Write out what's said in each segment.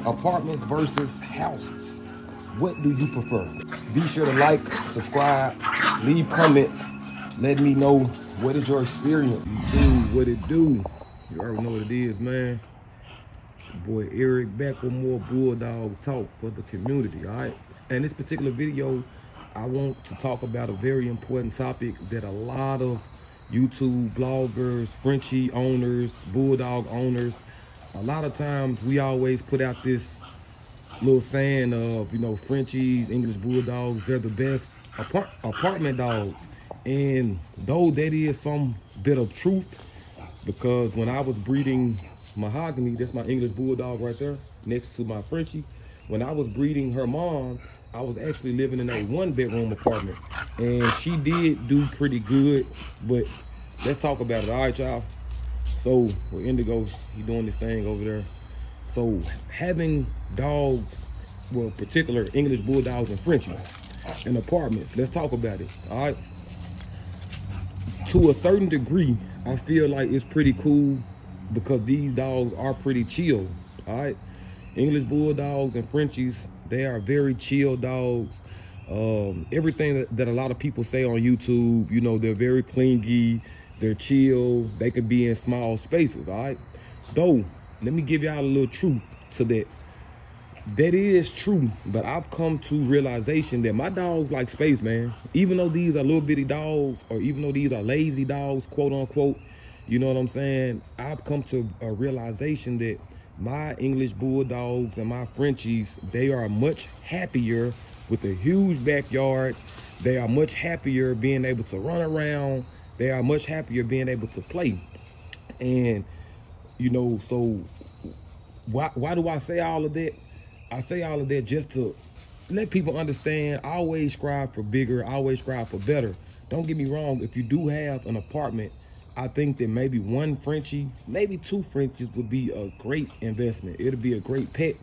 Apartments versus houses. What do you prefer? Be sure to like, subscribe, leave comments. Let me know what is your experience. YouTube, what it do? You already know what it is, man. It's your boy Eric back with more Bulldog talk for the community, all right? And this particular video, I want to talk about a very important topic that a lot of YouTube bloggers, Frenchie owners, Bulldog owners, a lot of times we always put out this little saying of, you know, Frenchies, English Bulldogs, they're the best apartment dogs. And though that is some bit of truth, because when I was breeding Mahogany, that's my English Bulldog right there, next to my Frenchie, when I was breeding her mom, I was actually living in a 1-bedroom apartment. And she did do pretty good, but let's talk about it, all right, y'all? So, with Indigo, he doing this thing over there. So, having dogs, well, particular English Bulldogs and Frenchies in apartments, let's talk about it, all right? To a certain degree, I feel like it's pretty cool because these dogs are pretty chill, all right? English Bulldogs and Frenchies, they are very chill dogs. Everything that a lot of people say on YouTube, you know, they're very clingy, they're chill, they could be in small spaces, all right? Though, let me give y'all a little truth to that. That is true, but I've come to realization that my dogs like space, man. Even though these are little bitty dogs, or even though these are lazy dogs, quote unquote, you know what I'm saying? I've come to a realization that my English Bulldogs and my Frenchies, they are much happier with a huge backyard. They are much happier being able to run around. They are much happier being able to play. And, you know, so why do I say all of that? I say all of that just to let people understand, I always strive for bigger, I always strive for better. Don't get me wrong, if you do have an apartment, I think that maybe one Frenchie, maybe 2 Frenchies would be a great investment. It'll be a great pet.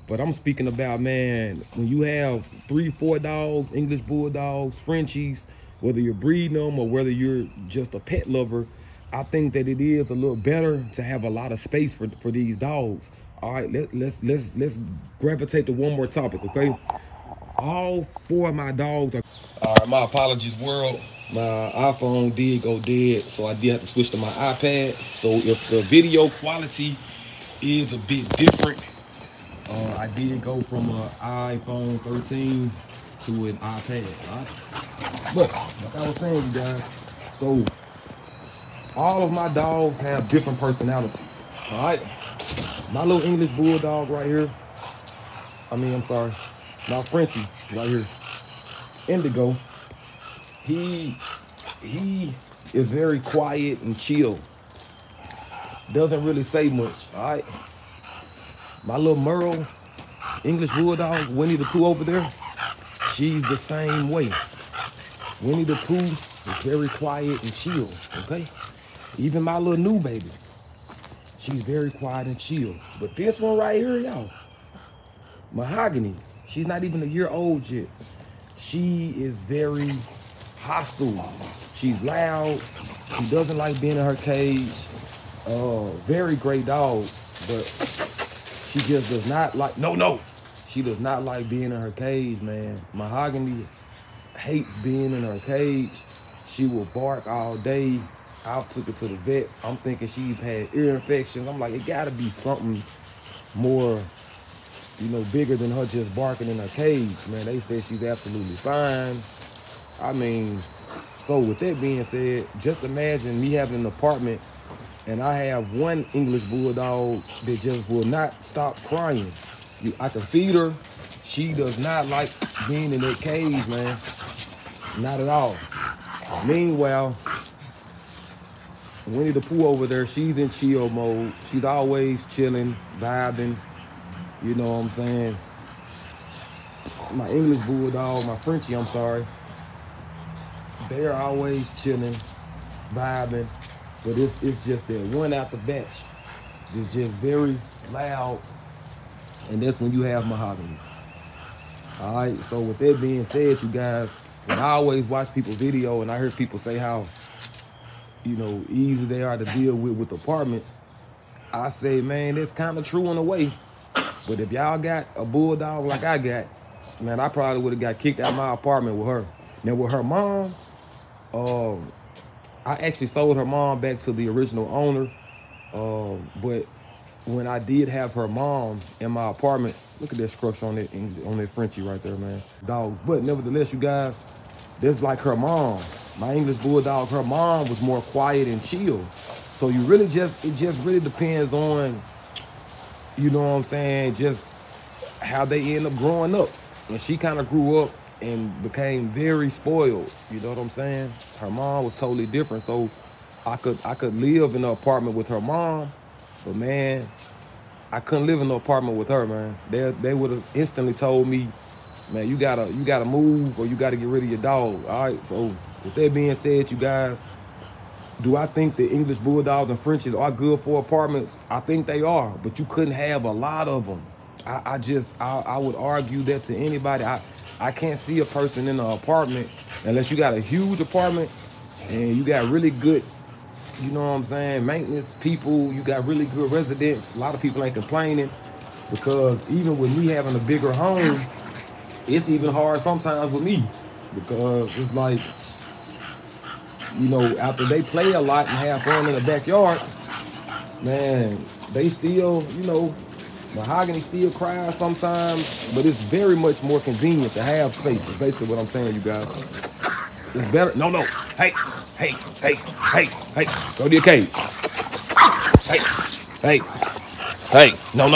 But I'm speaking about, man, when you have 3, 4 dogs, English Bulldogs, Frenchies, whether you're breeding them or whether you're just a pet lover, I think that it is a little better to have a lot of space for these dogs. All right, let's gravitate to one more topic, okay? All 4 of my dogs are... All right, my apologies, world. My iPhone did go dead, so I did have to switch to my iPad. So if the video quality is a bit different, I did go from an iPhone 13 to an iPad, all right? But like I was saying, you guys, so all of my dogs have different personalities, all right? My little English Bulldog right here, my Frenchie right here, Indigo, he is very quiet and chill. Doesn't really say much, all right? My little Merle, English Bulldog, Winnie the Pooh over there, she's the same way. Winnie the Pooh is very quiet and chill, okay? Even my little new baby, she's very quiet and chill. But this one right here, y'all, Mahogany, she's not even a year old yet. She is very hostile. She's loud. She doesn't like being in her cage. Very great dog, but she just does not like, she does not like being in her cage, man. Mahogany hates being in her cage. She will bark all day. I took her to the vet. I'm thinking she's had ear infections. I'm like, it gotta be something more, you know, bigger than her just barking in her cage, man. They said she's absolutely fine. I mean, so with that being said, just imagine me having an apartment and I have one English Bulldog that just will not stop crying. I can feed her. She does not like being in that cage, man. Not at all. Meanwhile, Winnie the Pooh over there, she's in chill mode. She's always chilling, vibing. You know what I'm saying? My English Bulldog, my Frenchie, I'm sorry. They're always chilling, vibing. But it's just that one out the batch. It's just very loud. And that's when you have Mahogany. All right, so with that being said, you guys, when I always watch people's video and I hear people say how, you know, easy they are to deal with apartments, I say, man, that's kind of true in a way. But if y'all got a bulldog like I got, man, I probably would have got kicked out of my apartment with her. Now with her mom, I actually sold her mom back to the original owner. But when I did have her mom in my apartment, look at that scratch on that Frenchie right there, man. Dogs. But nevertheless, you guys, that's like her mom. My English bulldog, her mom was more quiet and chill. So you really it just really depends on, you know what I'm saying, just how they end up growing up. And she kind of grew up and became very spoiled. You know what I'm saying? Her mom was totally different. So I could live in an apartment with her mom, but man, I couldn't live in an apartment with her, man. They would have instantly told me, man, you gotta move or you gotta get rid of your dog. All right. So with that being said, you guys, do I think the English Bulldogs and Frenchies are good for apartments? I think they are, but you couldn't have a lot of them. I would argue that to anybody. I can't see a person in an apartment unless you got a huge apartment and you got really good, you know what I'm saying, maintenance people, you got really good residents. A lot of people ain't complaining, because even with me having a bigger home, it's even hard sometimes with me, because it's like, you know, after they play a lot and have fun in the backyard, man, they still, you know, mahogany still cries sometimes, but it's very much more convenient to have space. That's basically what I'm saying, you guys. It's better. No. Hey. Go to your cage. Hey. No,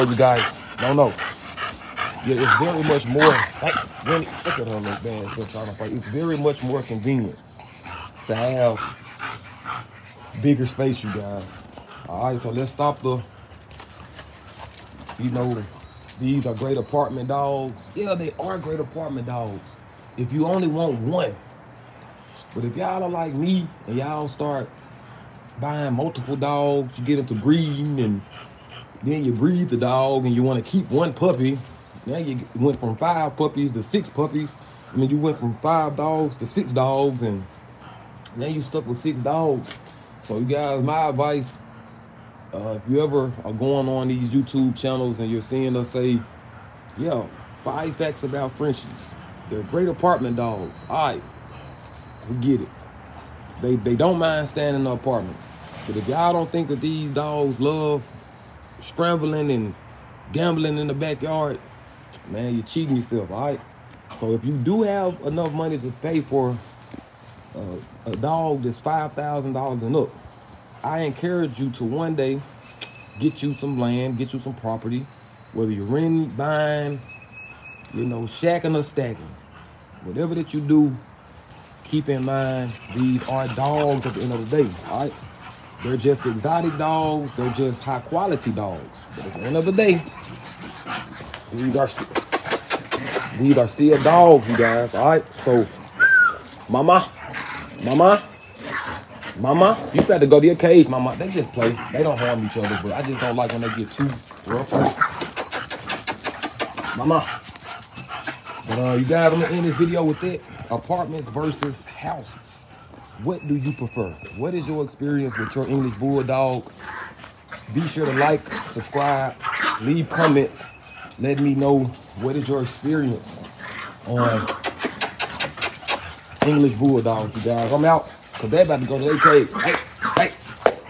you guys. No. Yeah, it's very much more. Hey, look at her little band still trying to fight. It's very much more convenient to have bigger space, you guys. All right, so let's stop the, you know, these are great apartment dogs. Yeah, they are great apartment dogs if you only want one. But if y'all are like me and y'all start buying multiple dogs, you get into breeding, and then you breed the dog and you want to keep one puppy. Now you went from 5 puppies to 6 puppies. I mean, you went from 5 dogs to 6 dogs, and now you stuck with 6 dogs. So you guys, my advice, if you ever are going on these YouTube channels and you're seeing us say, yeah, 5 facts about Frenchies. They're great apartment dogs. All right, we get it. They don't mind staying in the apartment. But if y'all don't think that these dogs love scrambling and gambling in the backyard, man, you're cheating yourself, all right? So if you do have enough money to pay for a dog that's $5,000 and up, I encourage you to one day get you some land, get you some property, whether you're renting, buying, you know, shacking or stacking. Whatever that you do, keep in mind, these are dogs at the end of the day, all right? They're just exotic dogs. They're just high quality dogs. But at the end of the day, these are still dogs, you guys, all right? So, mama, you got to go to your cage, mama. They just play. They don't harm each other, but I just don't like when they get too rough. Mama. But you guys, I'm gonna end this video with it. Apartments versus houses. What do you prefer? What is your experience with your English Bulldog? Be sure to like, subscribe, leave comments. Let me know what is your experience on English Bulldogs, you guys. I'm out, because they about to go to their cage. Hey,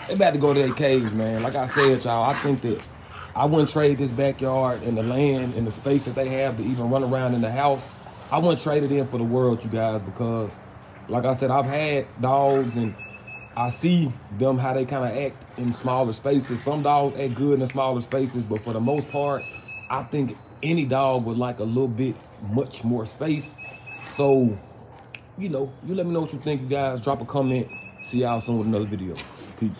they about to go to their cage, man. Like I said, y'all, I think that I wouldn't trade this backyard and the land and the space that they have to even run around in the house. I wouldn't trade it in for the world, you guys, because like I said, I've had dogs and I see them, how they kind of act in smaller spaces. Some dogs act good in the smaller spaces, but for the most part, I think any dog would like a little bit much more space. So, you know, you let me know what you think, you guys. Drop a comment. See y'all soon with another video. Peace.